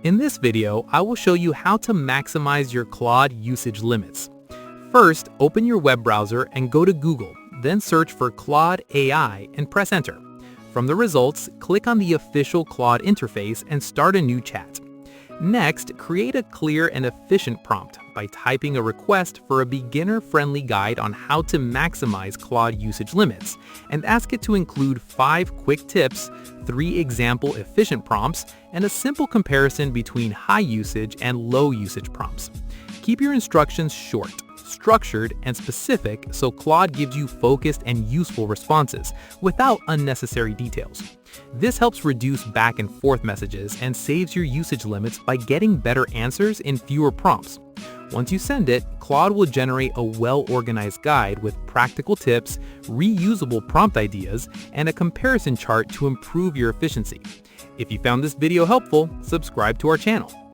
In this video, I will show you how to maximize your Claude usage limits. First, open your web browser and go to Google, then search for Claude AI and press enter. From the results, click on the official Claude interface and start a new chat. Next, create a clear and efficient prompt by typing a request for a beginner-friendly guide on how to maximize Claude usage limits, and ask it to include 5 quick tips, 3 example efficient prompts, and a simple comparison between high usage and low usage prompts. Keep your instructions short, structured, and specific so Claude gives you focused and useful responses without unnecessary details. This helps reduce back and forth messages and saves your usage limits by getting better answers in fewer prompts. Once you send it, Claude will generate a well-organized guide with practical tips, reusable prompt ideas, and a comparison chart to improve your efficiency. If you found this video helpful, subscribe to our channel.